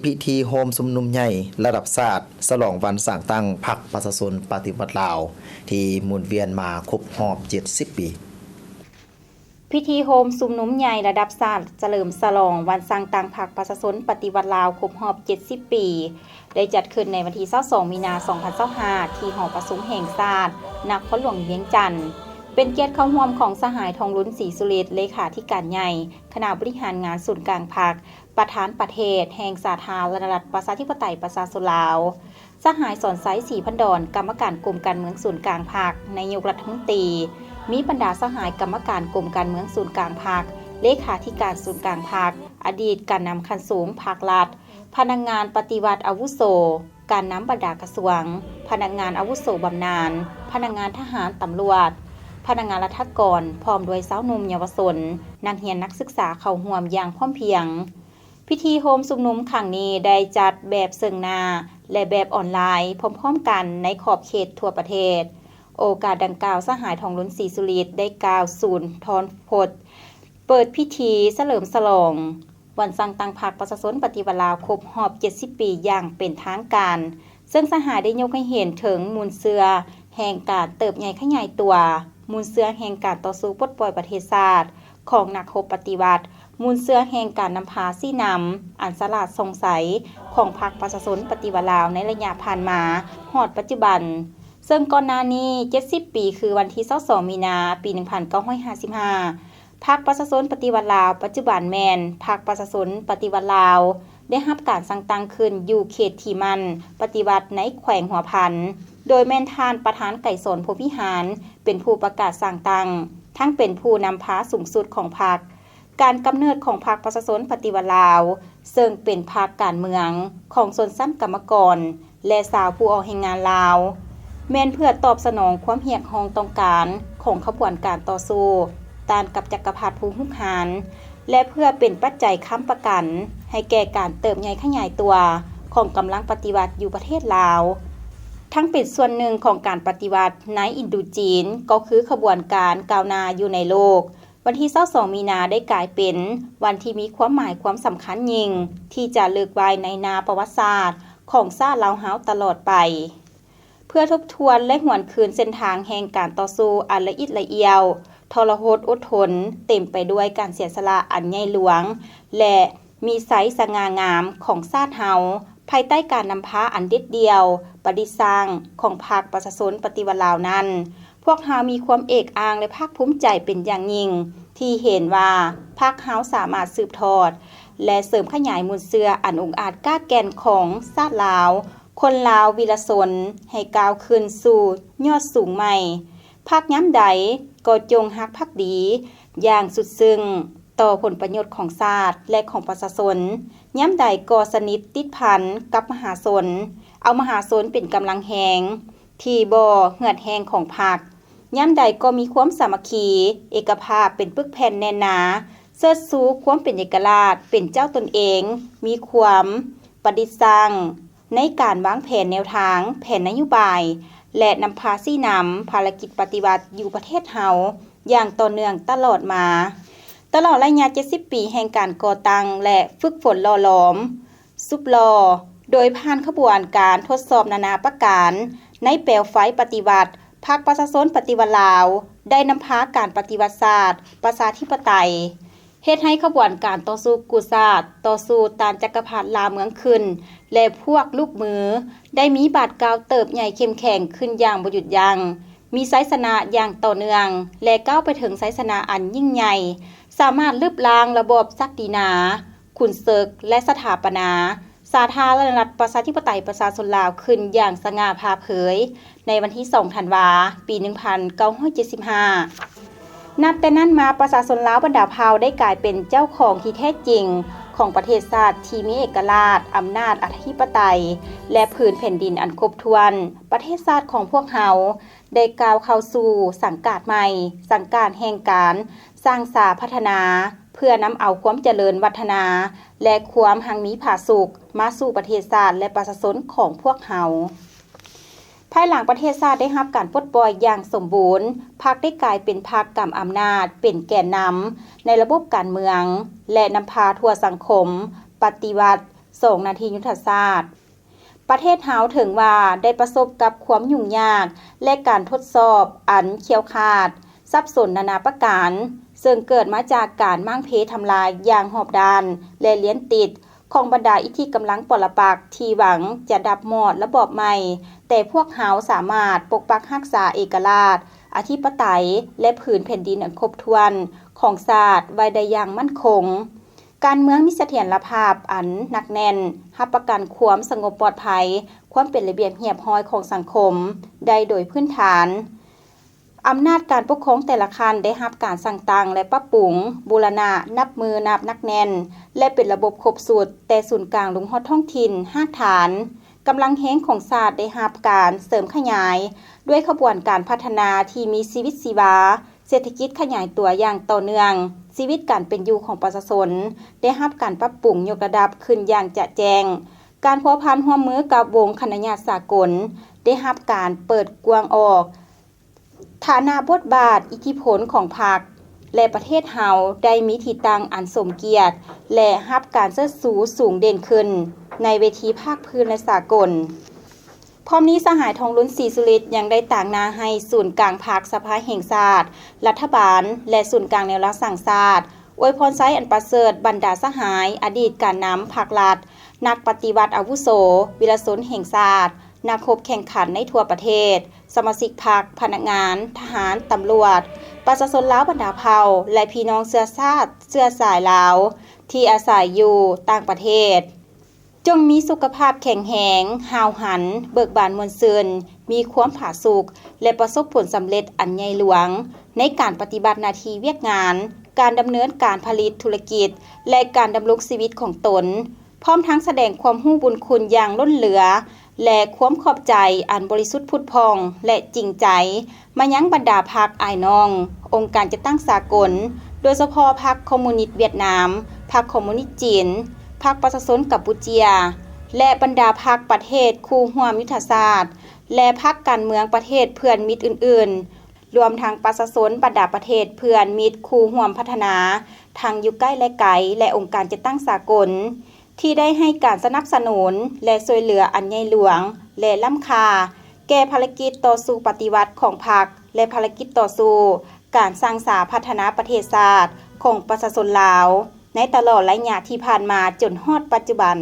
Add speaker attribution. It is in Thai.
Speaker 1: พิธีโฮมชุมนุมใหญ่ระดับชาติฉลองวันสร้างตั้งพรรคประชาชนปฏิวัติลาวที่หมุนเวียนมาครบรอบ70 ปี
Speaker 2: พิธีโฮมชุมนุมใหญ่ระดับชาติเฉลิมฉลองวันสร้างตั้งพรรคประชาชนปฏิวัติลาวครบรอบ70 ปีได้จัดขึ้นในวันที่22 มีนาคม 2025 ที่หอประชุมแห่งชาตินครหลวงเวียงจันทน์เป็นเกียรติเข้าร่วมของสหายทองลุ้นศรีสุฤทธิ์เลขาธิการใหญ่คณะบริหารงานศูนย์กลางพรรคประธานประเทศแห่งสาธารณรัฐประชาธิปไตยประชาชนลาวสหายสอนไซศรีพันดรกรรมการกลุ่มการเมืองศูนย์กลางพรรคนายกรัฐมนตรีมีบรรดาสหายกรรมการกลุ่มการเมืองศูนย์กลางพรรคเลขาธิการศูนย์กลางพรรคอดีตการนำขั้นสูงภาครัฐพนักงานปฏิวัติอาวุโสการนำบรรดากระทรวงพนักงานอาวุโสบำนาญพนักงานทหารตำรวจพนักงานรัฐกรพร้อมด้วยสาวหนุ่มเยาวชนนักเรียนนักศึกษาเข้าร่วมอย่างพร้อมเพรียงพิธีโฮมชุมนุมครั้งนี้ได้จัดแบบเชิงหน้าและแบบออนไลน์พร้อมๆกันในขอบเขตทั่วประเทศโอกาสดังกล่าวสหายทองลุ้นศรีสุฤทธิ์ได้กล่าวศูนย์ทอนพจน์เปิดพิธีเฉลิมฉลองวันสร้างตั้งพรรคประชาชนปฏิวัติลาวครบรอบ70 ปีอย่างเป็นทางการซึ่งสหายได้ยกให้เห็นถึงมูลเสือแห่งการเติบใหญ่ขยายตัวมูลเสือแห่งการต่อสู้ปลดปล่อยประเทศชาติของนักรบปฏิวัติมูลเสือแห่งการนำพาซี่นำอันสลาดสงสัยของพรรคประชาชนปฏิวัติลาวในระยะผ่านมาฮอดปัจจุบันซึ่งก่อนหน้านี้70 ปีคือวันที่22 มีนาปี 1955พรรคประชาชนปฏิวัติลาวปัจจุบันแม่นพรรคประชาชนปฏิวัติลาวได้รับการสั่งตั้งขึ้นอยู่เขตที่มันปฏิวัติในแขวงหัวพันโดยแม่นทานประธานไก่สนพวิหารเป็นผู้ประกาศสั่งตั้งทั้งเป็นผู้นำพาสูงสุดของพรรคการกำเนิดของพรรคประชาชนปฏิวัติลาวซึ่งเป็นพรรคการเมืองของชนชั้นกรรมกรและสาวผู้ออกแรงงานลาวแม่นเพื่อตอบสนองความเรียกร้องต้องการของขบวนการต่อสู้ต้านกับจักรพรรดิผู้หุกหาญและเพื่อเป็นปัจจัยค้ำประกันให้แก่การเติบใหญ่ขยายตัวของกำลังปฏิวัติอยู่ประเทศลาวทั้งเป็นส่วนหนึ่งของการปฏิวัติในอินโดจีนก็คือขบวนการก้าวหน้าอยู่ในโลกวันที่22 มีนาได้กลายเป็นวันที่มีความหมายความสำคัญยิ่งที่จะเลือกไว้ในนาประวัติศาสตร์ของชาติลาวเฮาตลอดไปเพื่อทบทวนและหวนคืนเส้นทางแห่งการต่อสู้อันละเอียดละเอียวทรหดอดทนเต็มไปด้วยการเสียสละอันใหญ่หลวงและมีไซส์สง่างามของชาติเฮาภายใต้การนำพาอันเด็ดเดียวประดิษฐ์สร้างของพรรคประชาชนปฏิวัติลาวนั้นพวกเฮามีความเอกอ้างและภาคภูมิใจเป็นอย่างยิ่งที่เห็นว่าพรรคเฮาสามารถสืบทอดและเสริมขยายมูลเสืออันองอาจกล้าแก่นของชาติลาวคนลาววีรชนให้ก้าวขึ้นสู่ยอดสูงใหม่พรรคย้ำใดก็จงฮักภักดีอย่างสุดซึ้งต่อผลประโยชน์ของชาติและของประชาชนย้ำใดก็สนิทติดพันกับมหาชนเอามหาชนเป็นกำลังแหงที่บ่เหือดแหงของพรรคย้ำใดก็มีความสามัคคีเอกภาพเป็นปึกแผ่นแน่นหนาเชิดชูความเป็นเอกราชเป็นเจ้าตนเองมีความประดิษฐ์สร้างในการวางแผนแนวทางแผนนโยบายและนำพาซี่นำภารกิจปฏิวัติอยู่ประเทศเฮาอย่างต่อเนื่องตลอดมาตลอดระยะ70 ปีแห่งการก่อตั้งและฝึกฝนหล่อหลอมซุปลอโดยผ่านขบวนการทดสอบนานาประการในเปลวไฟปฏิวัติพรรคประชาชนปฏิวัติลาวได้นำพาการปฏิวัติศาสตร์ประชาธิปไตยเฮ็ดให้ขบวนการต่อสู้กุศาสตร์ต่อสู้ต้านจักรพรรดิลาวเมืองขึ้นและพวกลูกมือได้มีบาดกาวเติบใหญ่เข้มแข็งขึ้นอย่างบ่หยุดยั้งมีไสชนะอย่างต่อเนื่องและก้าวไปถึงไสชนะอันยิ่งใหญ่สามารถลบล้างระบบศักดินาขุนศึกและสถาปนาสาธารณรัฐประชาธิปไตยประชาชนลาวขึ้นอย่างสง่าผ่าเผยในวันที่2 ธันวาคมปี 1975นับแต่นั้นมาประชาชนลาวบรรดาเผ่าได้กลายเป็นเจ้าของที่แท้จริงของประเทศชาติที่มีเอกราชอำนาจอธิปไตยและพื้นแผ่นดินอันครบถ้วนประเทศชาติของพวกเฮาได้ก้าวเข้าสู่สังกัดใหม่สังกัดแห่งการสร้างสาพัฒนาเพื่อนำเอาความเจริญวัฒนาและความหังมีผาสุกมาสู่ประเทศชาติและประชาชนของพวกเฮาภายหลังประเทศชาติได้รับการปลดปล่อยอย่างสมบูรณ์พรรคได้กลายเป็นพรรคกำอำนาจเป็นแกนนำในระบบการเมืองและนำพาทั่วสังคมปฏิวัติ 2 นาทียุทธศาสตร์ประเทศเฮาถึงว่าได้ประสบกับความยุ่งยากและการทดสอบอันเขียวขาดสับสนนานาประการซึ่งเกิดมาจากการมั่งเพทำลายอย่างหอบด้านและเลี้ยนติดของบรรดาอิทธิกำลังปรปักษ์ที่หวังจะดับหมอดระบอบใหม่แต่พวกเฮาสามารถปกปักรักษาเอกราชอธิปไตยและผืนแผ่นดินอันครบถ้วนของชาติไว้ได้อย่างมั่นคงการเมืองมีเสถียรภาพอันหนักแน่นรับประกันความสงบปลอดภัยความเป็นระเบียบเรียบร้อยของสังคมได้โดยพื้นฐานอำนาจการปกครองแต่ละขั้นได้รับการสั่งตั้งและปรับปรุงบูรณะนับมือนับนักแน่นและเป็นระบบครบสูตรแต่ศูนย์กลางลงฮอดท้องถิ่นรากฐานกำลังแห้งของชาติได้รับการเสริมขยายด้วยขบวนการพัฒนาที่มีชีวิตชีวาเศรษฐกิจขยายตัวอย่างต่อเนื่องชีวิตการเป็นอยู่ของประชาชนได้รับการปรับปรุงยกระดับขึ้นอย่างจะแจ้งการพัวพันร่วมมือกับวงคณะญาติสากลได้รับการเปิดกว้างออกฐานะบทบาทอิทธิพลของพรรคและประเทศเฮาได้มีที่ตั้งอันสมเกียรติและรับการเชิดชูสูงเด่นขึ้นในเวทีภาคพื้นและสากลพร้อมนี้สหายทองลุ้นศรีสุริตยังได้ต่างนาให้ศูนย์กลางภาคสภาแห่งชาติรัฐบาลและศูนย์กลางแนวรักษาชาติอวยพรไซอันประเสริฐบรรดาสหายอดีตการนำภาครัฐนักปฏิวัติอาวุโสวิรชนแห่งชาตินักรบแข่งขันในทั่วประเทศสมาชิกพรรคพนักงานทหารตำรวจประชาชนลาวบรรดาเผ่าและพี่น้องเชื้อชาติเชื้อสายลาวที่อาศัยอยู่ต่างประเทศจงมีสุขภาพแข็งแรงหาวหันเบิกบานมวลซืนมีความผาสุกและประสบผลสำเร็จอันใหญ่หลวงในการปฏิบัติหน้าที่เวียกงานการดำเนินการผลิตธุรกิจและการดำรงชีวิตของตนพร้อมทั้งแสดงความรู้บุญคุณอย่างล้นเหลือและความขอบใจอันบริสุทธิ์ผุดพองและจริงใจมายังบรรดาพรรคอ้ายน้ององค์การจัดตั้งสากลโดยเฉพาะพรรคคอมมิวนิสต์เวียดนามพรรคคอมมิวนิสต์จีนพรรคประชาชนกัมพูเชียและบรรดาพรรคประเทศคู่ร่วมยุทธศาสตร์และพรรคการเมืองประเทศเพื่อนมิตรอื่นๆรวมทั้งประชาชนบรรดาประเทศเพื่อนมิตรคู่ร่วมพัฒนาทางอยู่ใกล้และไกลและองค์การจัดตั้งสากลที่ได้ให้การสนับสนุนและช่วยเหลืออันใหญ่หลวงและล้ำค่าแก่ภารกิจต่อสู้ปฏิวัติของพรรคและภารกิจต่อสู้การสร้างสรรค์พัฒนาประเทศชาติของประชาชนลาวในตลอดระยะที่ผ่านมาจนฮอดปัจจุบัน